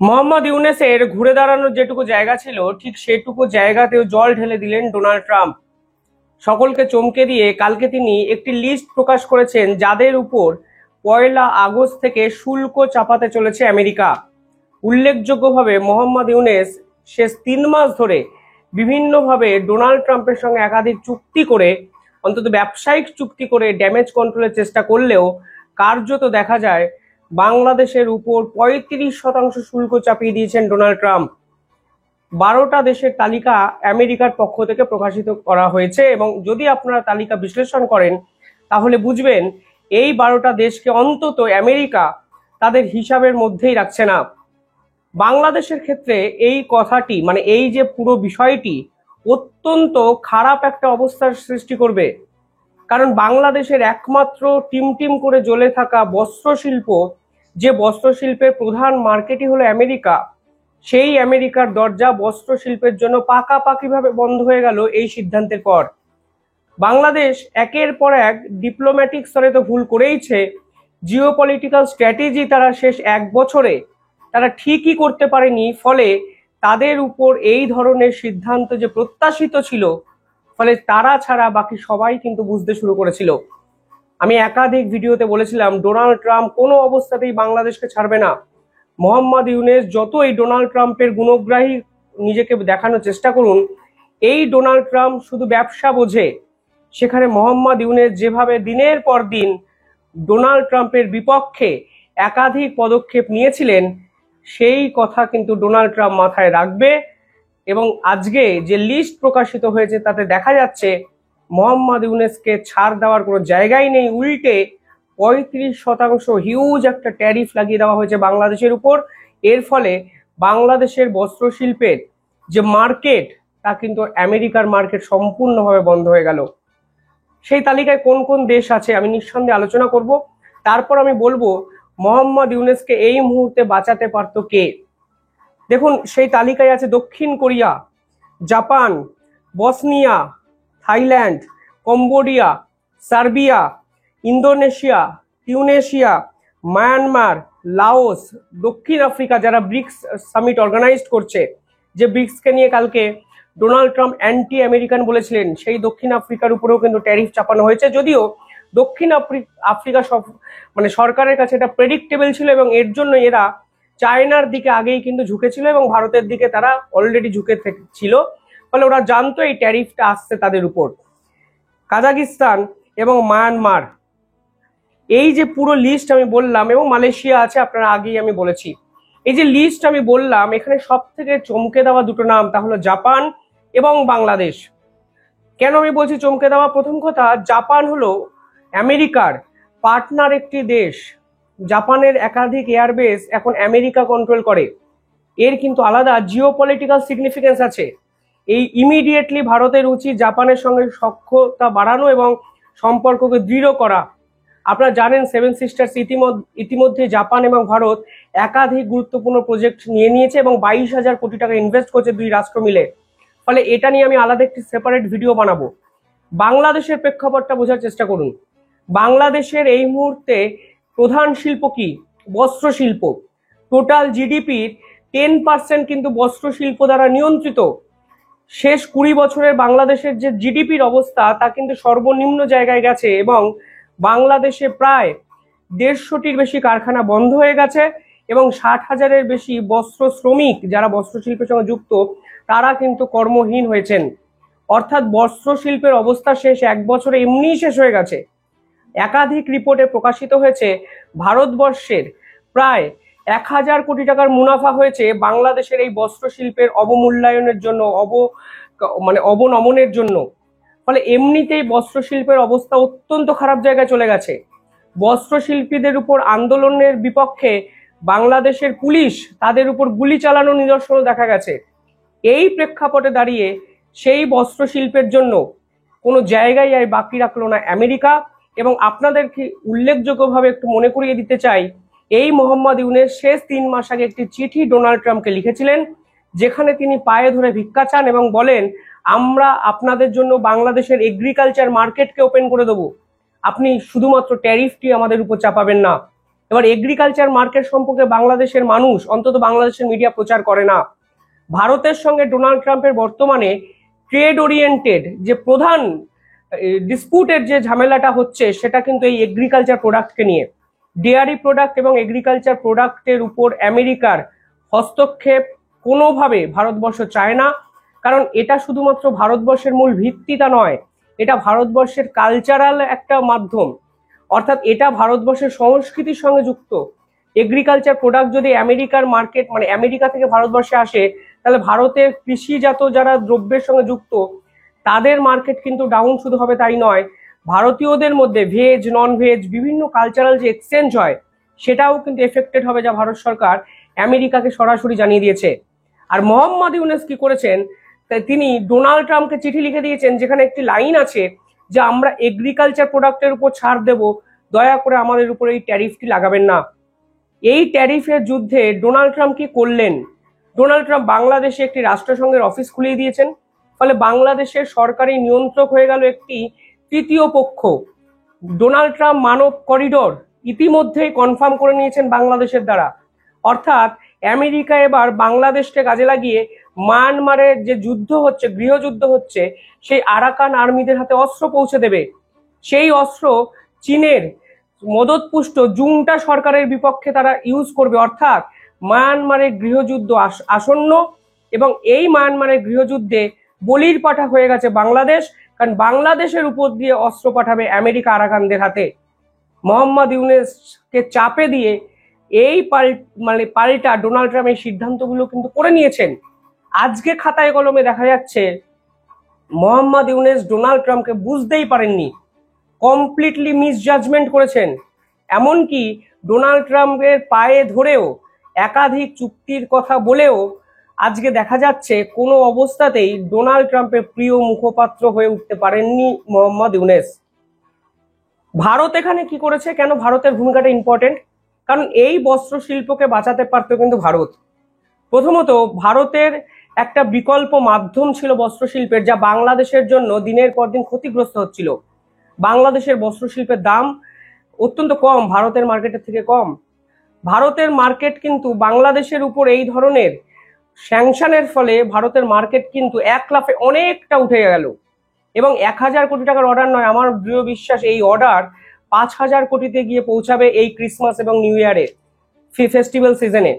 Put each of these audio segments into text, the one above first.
মোহাম্মদ ইউনূসের ঘুরে দাঁড়ানোর যেটুকু জায়গা ছিল ঠিক সেটুকু জায়গাতেও জল ঢেলে দিলেন ডোনাল্ড ট্রাম্প। সকলকে চমকে দিয়ে কালকে তিনি একটি লিস্ট প্রকাশ করেছেন যাদের উপর 1 আগস্ট থেকে শুল্ক চাপাতে চলেছে আমেরিকা। উল্লেখযোগ্যভাবে মোহাম্মদ ইউনূস শেষ 3 মাস ধরে বিভিন্নভাবে ডোনাল্ড ট্রাম্পের সঙ্গে একাধিক চুক্তি করে, অন্তত ব্যবসায়িক চুক্তি করে ড্যামেজ কন্ট্রোলের চেষ্টা করলেও কার্যত দেখা যায় বাংলাদেশের উপর 35% শুল্ক চাপিয়ে দিয়েছেন ডোনাল্ড ট্রাম্প। 12টা দেশের তালিকা আমেরিকার পক্ষ থেকে প্রকাশিত করা হয়েছে এবং যদি আপনারা তালিকা বিশ্লেষণ করেন তাহলে বুঝবেন এই 12টা দেশকে অন্তত আমেরিকা তাদের হিসাবের মধ্যেই রাখছে না। বাংলাদেশের ক্ষেত্রে এই কথাটি এই যে পুরো বিষয়টি অত্যন্ত খারাপ একটা অবস্থার সৃষ্টি করবে, কারণ বাংলাদেশের একমাত্র টিম করে জ্বলে থাকা বস্ত্র শিল্প, যে বস্ত্র শিল্পের প্রধান মার্কেটই হলো আমেরিকা, সেই আমেরিকার দরজা বস্ত্র শিল্পের জন্য পাকাপাকিভাবে বন্ধ হয়ে গেল এই সিদ্ধান্তের পর। বাংলাদেশ একের পর এক ডিপ্লোম্যাটিক স্তরে তো ভুল করেইছে, জিওপলিটিক্যাল স্ট্র্যাটেজি তারা শেষ 1 বছরে তারা ঠিকই করতে পারেনি, ফলে তাদের উপর এই ধরনের সিদ্ধান্ত যে প্রত্যাশিত ছিল, ফলে তারা ছাড়া বাকি সবাই কিন্তু বুঝতে শুরু করেছিল। আমি একাধিক ভিডিওতে বলেছিলাম ডোনাল্ড ট্রাম্প কোনো অবস্থাতেই বাংলাদেশকে ছাড়বে না। মোহাম্মদ ইউনূস যতই ডোনাল্ড ট্রাম্পের গুণগ্রাহী নিজেকে দেখানোর চেষ্টা করুন, এই ডোনাল্ড ট্রাম্প শুধু ব্যবসা বোঝে। সেখানে মোহাম্মদ ইউনূস যেভাবে দিনের পর দিন ডোনাল্ড ট্রাম্পের বিপক্ষে একাধিক পদক্ষেপ নিয়েছিলেন, সেই কথা কিন্তু ডোনাল্ড ট্রাম্প মাথায় রাখবে। এবং আজকে যে লিস্ট প্রকাশিত হয়েছে তাতে দেখা যাচ্ছে মোহাম্মদ ইউনূসকে ছাড় দেওয়ার কোনো জায়গাই নেই, উল্টে 35% হিউজ একটা ট্যারিফ লাগিয়ে দেওয়া হয়েছে বাংলাদেশের উপর। এর ফলে বাংলাদেশের বস্ত্র শিল্পের যে মার্কেট তা কিন্তু আমেরিকার মার্কেট সম্পূর্ণভাবে বন্ধ হয়ে গেল। সেই তালিকায় কোন কোন দেশ আছে আমি নিঃসন্দেহে আলোচনা করব, তারপর আমি বলবো মোহাম্মদ ইউনূসকে এই মুহূর্তে বাঁচাতে পারতো কে। দেখুন, সেই তালিকায় আছে দক্ষিণ Korea, Japan, Bosnia, Thailand, Cambodia, Serbia, Indonesia, Tunisia, Myanmar, Laos, দক্ষিণ আফ্রিকা, যারা ব্রিক্স সামিট অর্গানাইজ করছে, যে ব্রিক্সকে নিয়ে কালকে ডোনাল্ড ট্রাম্প অ্যান্টি আমেরিকান বলেছিলেন, সেই দক্ষিণ আফ্রিকার উপরেও কিন্তু ট্যারিফ চাপানো হয়েছে। যদিও দক্ষিণ আফ্রিকা সব সরকারের কাছে এটা প্রেডিক্টেবল ছিল এবং এর জন্য এরা চায়নার দিকে আগেই কিন্তু ঝুঁকেছিল এবং ভারতের দিকে তারা অলরেডি ঝুঁকে ছিল, ফলে ওরা জানতো এই ট্যারিফটা আসছে তাদের উপর। কাজাকিস্তান এবং মায়ানমার, এই যে পুরো লিস্ট আমি বললাম, এবং মালয়েশিয়া আছে, আপনারা আগেই আমি বলেছি। এই যে লিস্ট আমি বললাম, এখানে সব থেকে চমকে দেওয়া দুটো নাম, তা হলো জাপান এবং বাংলাদেশ। কেন আমি বলছি চমকে দেওয়া? প্রথম কথা, জাপান হলো আমেরিকার পার্টনার একটি দেশ। জাপানের একাধিক এয়ারবেস এখন আমেরিকা কন্ট্রোল করে। এর কিন্তু আলাদা জিওপলিটিক্যাল সিগনিফিকেন্স আছে। এই ইমিডিয়েটলি ভারতের উচিত জাপানের সঙ্গে সখ্যতা বাড়ানো এবং সম্পর্ককে দৃঢ় করা। আপনারা জানেন 7 সিস্টার্স ইতিমধ্যে জাপান এবং ভারত একাধিক গুরুত্বপূর্ণ প্রজেক্ট নিয়ে নিয়েছে এবং 22,000 কোটি টাকা ইনভেস্ট করছে দুই রাষ্ট্র মিলে। ফলে এটা নিয়ে আমি আলাদা একটি সেপারেট ভিডিও বানাবো। বাংলাদেশের প্রেক্ষাপটটা বোঝার চেষ্টা করুন। বাংলাদেশের এই মুহূর্তে প্রধান শিল্প কি? বস্ত্র শিল্প। টোটাল জিডিপির 10% কিন্তু বস্ত্র শিল্প দ্বারা নিয়ন্ত্রিত। শেষ 20 বছরের বাংলাদেশের যে জিডিপির অবস্থা তা কিন্তু সর্বনিম্ন জায়গায় গেছে এবং বাংলাদেশে প্রায় 150টির বেশি কারখানা বন্ধ হয়ে গেছে এবং 60,000-এর বেশি বস্ত্র শ্রমিক যারা বস্ত্র শিল্পের সঙ্গে যুক্ত তারা কিন্তু কর্মহীন হয়েছেন। অর্থাৎ বস্ত্র শিল্পের অবস্থা শেষ 1 বছরে এমনিই শেষ হয়ে গেছে। একাধিক রিপোর্টে প্রকাশিত হয়েছে ভারতবর্ষের প্রায় 1,000 কোটি টাকার মুনাফা হয়েছে বাংলাদেশের এই বস্ত্র শিল্পের অবমূল্যায়নের জন্য, অবনমনের জন্য। ফলে এমনিতেই বস্ত্র শিল্পের অবস্থা অত্যন্ত খারাপ জায়গায় চলে গেছে। বস্ত্র শিল্পীদের উপর আন্দোলনের বিপক্ষে বাংলাদেশের পুলিশ তাদের উপর গুলি চালানো নিদর্শন দেখা গেছে। এই প্রেক্ষাপটে দাঁড়িয়ে সেই বস্ত্র শিল্পের জন্য কোনো জায়গায় আর বাকি রাখলো না আমেরিকা। এবং আপনাদেরকে উল্লেখযোগ্যভাবে একটু মনে করিয়ে দিতে চাই, এই মোহাম্মদ ইউনূস শেষ 3 মাস আগে একটি চিঠি ডোনাল্ড ট্রাম্পকে লিখেছিলেন, যেখানে তিনি পায়ে ধরে ভিক্ষা চান এবং বলেন, আমরা আপনাদের জন্য বাংলাদেশের এগ্রিকালচার মার্কেটকে ওপেন করে দেবো, আপনি শুধুমাত্র ট্যারিফটি আমাদের উপর চাপাবেন না। এবার এগ্রিকালচার মার্কেট সম্পর্কে বাংলাদেশের মানুষ, অন্তত বাংলাদেশের মিডিয়া প্রচার করে না। ভারতের সঙ্গে ডোনাল্ড ট্রাম্পের বর্তমানে ট্রেড ওরিয়েন্টেড যে প্রধান ডিসপুটের যে ঝামেলাটা হচ্ছে সেটা কিন্তু এই এগ্রিকালচার প্রোডাক্টকে নিয়ে। ডেয়ারি প্রোডাক্ট এবং এগ্রিকালচার প্রোডাক্টের উপর আমেরিকার হস্তক্ষেপ কোনোভাবে ভারতবর্ষ চায় না, কারণ এটা শুধুমাত্র ভারতবর্ষের মূল ভিত্তিটা নয়, এটা ভারতবর্ষের কালচারাল একটা মাধ্যম, অর্থাৎ এটা ভারতবর্ষের সংস্কৃতির সঙ্গে যুক্ত। এগ্রিকালচার প্রোডাক্ট যদি আমেরিকার মার্কেট মানে আমেরিকা থেকে ভারতবর্ষে আসে, তাহলে ভারতের কৃষিজাত যারা দ্রব্যের সঙ্গে যুক্ত তাদের মার্কেট কিন্তু ডাউন শুধু হবে তাই নয়, ভারতীয়দের মধ্যে ভেজ নন ভেজ বিভিন্ন কালচারাল যে এক্সচেঞ্জ হয় সেটাও কিন্তু এফেক্টেড হবে, যা ভারত সরকার আমেরিকাকে সরাসরি জানিয়ে দিয়েছে। আর মোহাম্মদ ইউনুস কি করেছেন, তিনি ডোনাল্ড ট্রাম্পকে চিঠি লিখে দিয়েছেন যেখানে একটি লাইন আছে যে আমরা এগ্রিকালচার প্রোডাক্টের উপর ছাড় দেব, দয়া করে আমাদের উপর এই ট্যারিফটি লাগাবেন না। এই ট্যারিফের যুদ্ধে ডোনাল্ড ট্রাম্প কি করলেন? ডোনাল্ড ট্রাম্প বাংলাদেশে একটি রাষ্ট্রসংঘের অফিস খুলিয়ে দিয়েছেন, ফলে বাংলাদেশের সরকারি নিয়ন্ত্রক হয়ে গেল একটি তৃতীয় পক্ষ। ডোনাল্ড ট্রাম্প মানব করিডোর ইতিমধ্যেই কনফার্ম করে নিয়েছেন বাংলাদেশের দ্বারা, অর্থাৎ আমেরিকা এবার বাংলাদেশকে কাজে লাগিয়ে মায়ানমারের যে যুদ্ধ হচ্ছে, গৃহযুদ্ধ হচ্ছে, সেই আরাকান আর্মিদের হাতে অস্ত্র পৌঁছে দেবে। সেই অস্ত্র চীনের মদতপুষ্ট জুংটা সরকারের বিপক্ষে তারা ইউজ করবে, অর্থাৎ মায়ানমারের গৃহযুদ্ধ আসন্ন, এবং এই মায়ানমারের গৃহযুদ্ধে বলির পাঠা হয়ে গেছে বাংলাদেশ, কারণ বাংলাদেশের উপর দিয়ে অস্ত্র পাঠাবে আমেরিকা আরাকানদের হাতে। মোহাম্মদ ইউনুসকে চাপে দিয়ে এই পাল্টা ডোনাল্ড ট্রাম্প এই সিদ্ধান্তগুলো কিন্তু করে নিয়েছেন। আজকে খাতায় কলমে দেখা যাচ্ছে মোহাম্মদ ইউনুস ডোনাল্ড ট্রাম্পকে বুঝতেই পারেননি, কমপ্লিটলি মিসজাজমেন্ট করেছেন। এমনকি ডোনাল্ড ট্রাম্পের পায়ে ধরেও একাধিক চুক্তির কথা বলেও আজকে দেখা যাচ্ছে কোনো অবস্থাতেই ডোনাল্ড ট্রাম্পের প্রিয় মুখপাত্র হয়ে উঠতে পারেননি মোহাম্মদ ইউনুস। ভারত এখানে কি করেছে, কেন ভারতের ভূমিকাটা ইম্পর্টেন্ট? কারণ এই বস্ত্র শিল্পকে বাঁচাতে পারত কিন্তু ভারত। প্রথমত ভারতের একটা বিকল্প মাধ্যম ছিল বস্ত্র শিল্পের, যা বাংলাদেশের জন্য দিনের পর দিন ক্ষতিগ্রস্ত হচ্ছিল। বাংলাদেশের বস্ত্র শিল্পের দাম অত্যন্ত কম, ভারতের মার্কেটের থেকে কম। ভারতের মার্কেট কিন্তু বাংলাদেশের উপর এই ধরনের স্যাংশনের ফলে ভারতের মার্কেট কিন্তু এক লাফে অনেকটা উঠে গেল, এবং 1000 কোটি টাকার অর্ডার নয়, আমার দৃঢ় বিশ্বাস এই অর্ডার 5000 কোটিতে গিয়ে পৌঁছাবে এই ক্রিসমাস এবং নিউ ইয়ারে ফেস্টিভ্যাল সিজনে।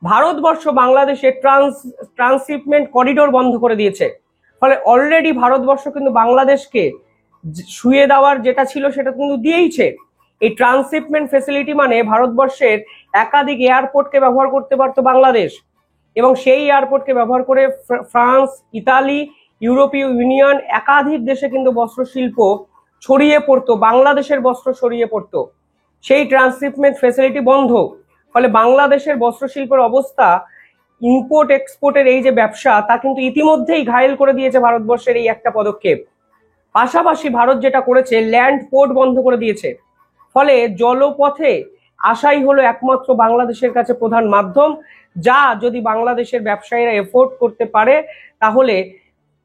ভারতবর্ষ বাংলাদেশে ট্রান্সশিপমেন্ট করিডোর বন্ধ করে দিয়েছে, ফলে অলরেডি ভারতবর্ষ কিন্তু বাংলাদেশকে শুয়ে দেওয়ার যেটা ছিল সেটা কিন্তু দিয়েইছে। এই ট্রান্সশিপমেন্ট ফেসিলিটি মানে ভারতবর্ষের একাধিক এয়ারপোর্টকে ব্যবহার করতে পারতো বাংলাদেশ, এবং সেই এয়ারপোর্টকে ব্যবহার করে ফ্রান্স, ইতালি, ইউরোপীয় ইউনিয়ন একাধিক দেশে কিন্তু বস্ত্র শিল্প ছড়িয়ে পড়তো, বাংলাদেশের বস্ত্র ছড়িয়ে পড়তো। সেই ট্রান্সশিপমেন্ট ফেসিলিটি বন্ধ, ফলে বাংলাদেশের বস্ত্র শিল্পের অবস্থা, ইম্পোর্ট এক্সপোর্টের এই যে ব্যবসা, তা কিন্তু ইতিমধ্যেই ঘায়েল করে দিয়েছে ভারতবর্ষের এই একটা পদক্ষেপ। পাশাপাশি ভারত যেটা করেছে, ল্যান্ড পোর্ট বন্ধ করে দিয়েছে, ফলে জলপথে আসাই হলো একমাত্র বাংলাদেশের কাছে প্রধান মাধ্যম, যা যদি বাংলাদেশের ব্যবসায়ীরা এফোর্ড করতে পারে তাহলে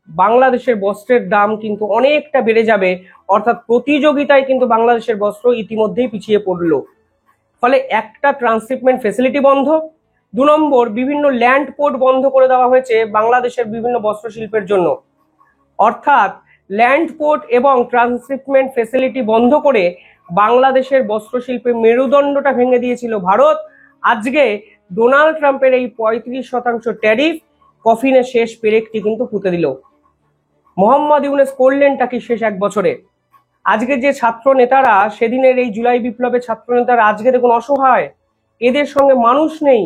বাংলাদেশের বস্ত্রের দাম কিন্তু অনেকটা বেড়ে যাবে, অর্থাৎ প্রতিযোগিতায় কিন্তু বাংলাদেশের বস্ত্র ইতিমধ্যেই পিছিয়ে পড়লো। ফলে একটা ট্রান্সশিপমেন্ট ফেসিলিটি বন্ধ, 2 নম্বর বিভিন্ন ল্যান্ড পোর্ট বন্ধ করে দেওয়া হয়েছে বাংলাদেশের বিভিন্ন বস্ত্র শিল্পের জন্য, অর্থাৎ ল্যান্ড পোর্ট এবং ট্রান্সশিপমেন্ট ফেসিলিটি বন্ধ করে বাংলাদেশের বস্ত্র শিল্পের মেরুদণ্ডটা ভেঙে দিয়েছিল ভারত। আজকে ডোনাল্ড ট্রাম্পের এই 35% ট্যারিফ কফিনের শেষ পেরেকটি কিন্তু পুঁতে দিল। মোহাম্মদ ইউনুস করলেনটা কি শেষ 1 বছরে? আজকে যে ছাত্র নেতারা, সেদিনের এই জুলাই বিপ্লবের ছাত্র নেতারা আজকে দেখুন অসহায়, এদের সঙ্গে মানুষ নেই।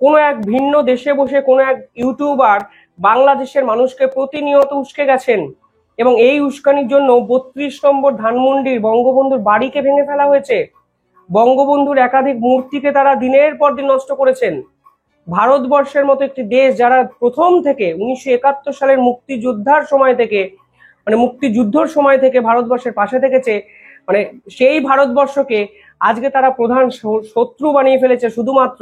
কোনো এক ভিন্ন দেশে বসে কোনো এক ইউটিউবার বাংলাদেশের মানুষকে প্রতিনিয়ত উস্কে গেছেন, এবং এই উস্কানির জন্য 32 নম্বর ধানমন্ডির বঙ্গবন্ধুর বাড়িকে ভেঙে ফেলা হয়েছে। বঙ্গবন্ধুর একাধিক মূর্তিকে তারা দিনের পর দিন নষ্ট করেছেন। ভারতবর্ষের মতো একটি দেশ যারা প্রথম থেকে 1971 সালের মুক্তিযুদ্ধর সময় থেকে ভারতবর্ষের পাশে থেকেছে, মানে সেই ভারতবর্ষকে আজকে তারা প্রধান শত্রু বানিয়ে ফেলেছে শুধুমাত্র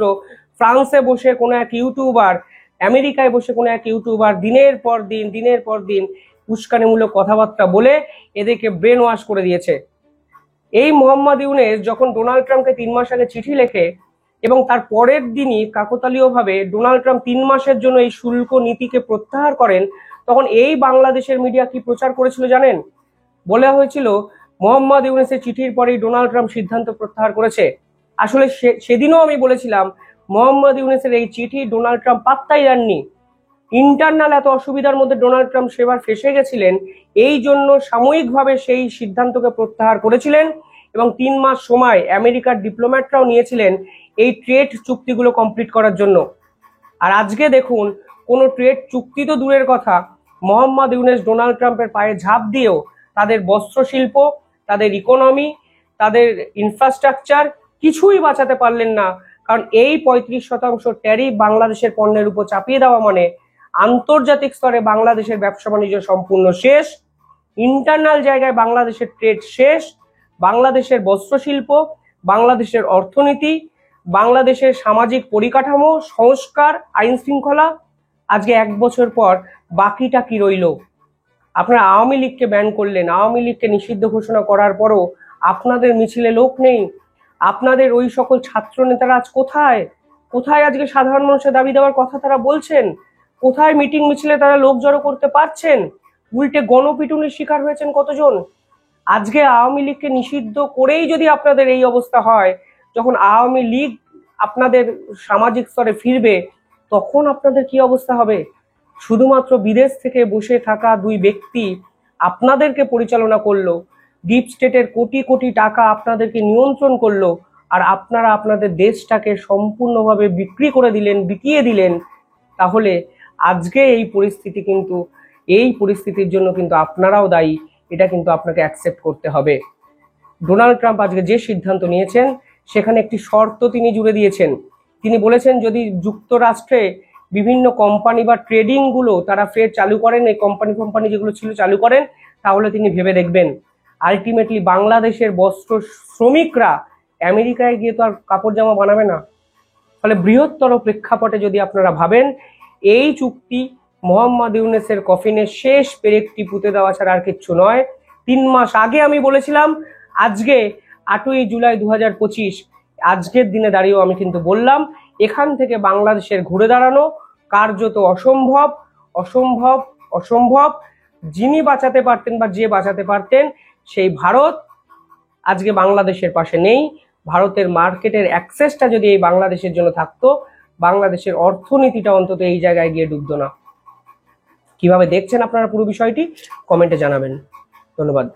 ফ্রান্সে বসে কোনো এক ইউটিউবার, আমেরিকায় বসে কোনো এক ইউটিউবার দিনের পর দিন উস্কানিমূলক কথাবার্তা বলে এদেরকে ব্রেন ওয়াশ করে দিয়েছে। এই মোহাম্মদ ইউনূস যখন ডোনাল্ড ট্রাম্পকে 3 মাস আগে চিঠি লেখে এবং তার পরের দিনই কাকতালীয়ভাবে ডোনাল্ড ট্রাম্প 3 মাসের জন্য এই শুল্ক নীতিকে প্রত্যাহার করেন, তখন এই বাংলাদেশের মিডিয়া কি প্রচার করেছিল জানেন? বলা হয়েছিল মোহাম্মদ ইউনূসের চিঠির পরেই ডোনাল্ড ট্রাম্প সিদ্ধান্ত প্রত্যাহার করেছে। আসলে সেদিনও আমি বলেছিলাম মোহাম্মদ ইউনূসের এই চিঠি ডোনাল্ড ট্রাম্প পাত্তাই দেননি। ইন্টারনাল এত অসুবিধার মধ্যে ডোনাল্ড ট্রাম্প সেবার ফেসে গেছিলেন, এই জন্য সাময়িকভাবে সেই সিদ্ধান্তকে প্রত্যাহার করেছিলেন এবং 3 মাস সময় আমেরিকার ডিপ্লোম্যাটরাও নিয়েছিলেন এই ট্রেড চুক্তিগুলো কমপ্লিট করার জন্য। আর আজকে দেখুন, কোনো ট্রেড চুক্তি তো দূরের কথা, মোহাম্মদ ইউনূস ডোনাল্ড ট্রাম্পের পায়ে ঝাঁপ দিয়েও তাদের বস্ত্রশিল্প, তাদের ইকোনমি, তাদের ইনফ্রাস্ট্রাকচার কিছুই বাঁচাতে পারলেন না। কারণ এই 35% ট্যারিফ বাংলাদেশের পণ্যের উপর চাপিয়ে দেওয়া মানে আন্তর্জাতিক স্তরে বাংলাদেশের ব্যবসা বাণিজ্য সম্পূর্ণ শেষ, ইন্টারনাল জায়গায় বাংলাদেশের ট্রেড শেষ, বাংলাদেশের বস্ত্রশিল্প, বাংলাদেশের অর্থনীতি, বাংলাদেশের সামাজিক পরিকাঠামো, সংস্কার, আইন শৃঙ্খলা, আজকে 1 বছর পর বাকিটা কি রইল? আপনারা আওয়ামী লীগকে ব্যান করলেন, আওয়ামী লীগকে নিষিদ্ধ ঘোষণা করার পরও আপনাদের মিছিলে লোক নেই। আপনাদের ওই সকল ছাত্র নেতারা আজ কোথায়? কোথায় আজকে সাধারণ মানুষের দাবি দেওয়ার কথা তারা বলছেন? কোথায় মিটিং মিছিলে তারা লোক জড়ো করতে পারছেন? উল্টে গণপিটুনির শিকার হয়েছেন কতজন? আজকে আওয়ামী লীগকে নিষিদ্ধ করেই যদি আপনাদের এই অবস্থা হয়, যখন আওয়ামী লীগ আপনাদের সামাজিক স্তরে ফিরবে তখন আপনাদের কি অবস্থা হবে? শুধুমাত্র বিদেশ থেকে বসে থাকা 2 ব্যক্তি আপনাদেরকে পরিচালনা করলো, ডিপ স্টেটের কোটি কোটি টাকা আপনাদেরকে নিয়ন্ত্রণ করলো, আর আপনারা আপনাদের দেশটাকে সম্পূর্ণভাবে বিক্রি করে দিলেন, বিকিয়ে দিলেন। তাহলে আজকে এই পরিস্থিতি কিন্তু, এই পরিস্থিতির জন্য কিন্তু আপনারাও দায়ী, এটা কিন্তু আপনাকে অ্যাকসেপ্ট করতে হবে। ডোনাল্ড ট্রাম্প আজকে যে সিদ্ধান্ত নিয়েছেন সেখানে একটি শর্ত তিনি জুড়ে দিয়েছেন। তিনি বলেছেন যদি যুক্তরাষ্ট্রে বিভিন্ন কোম্পানি বা ট্রেডিংগুলো তারা ফের চালু করেন, এই কোম্পানি যেগুলো ছিল চালু করেন, তাহলে তিনি ভেবে দেখবেন। আলটিমেটলি বাংলাদেশের বস্ত্র শ্রমিকরা আমেরিকায় গিয়ে তো আর কাপড় জামা বানাবে না। ফলে বৃহত্তর প্রেক্ষাপটে যদি আপনারা ভাবেন, এই চুক্তি মোহাম্মদ ইউনূসের কফিনের শেষ পেরেকটি পুঁতে দেওয়া ছাড়া আর কিচ্ছু নয়। 3 মাস আগে আমি বলেছিলাম, আজকে 8ই জুলাই 2025, আজকের দিনে দাঁড়িয়েও আমি কিন্তু বললাম এখান থেকে বাংলাদেশের ঘুরে দাঁড়ানো কার্যত অসম্ভব, অসম্ভব, অসম্ভব। যিনি বাঁচাতে পারতেন বা যে বাঁচাতে পারতেন সেই ভারত আজকে বাংলাদেশের পাশে নেই। ভারতের মার্কেটের অ্যাক্সেসটা যদি এই বাংলাদেশের জন্য থাকতো, বাংলাদেশের অর্থনীতিটা অন্তত এই জায়গায় গিয়ে ডুবতো না। কিভাবে দেখছেন আপনারা পুরো বিষয়টি কমেন্টে জানাবেন। ধন্যবাদ।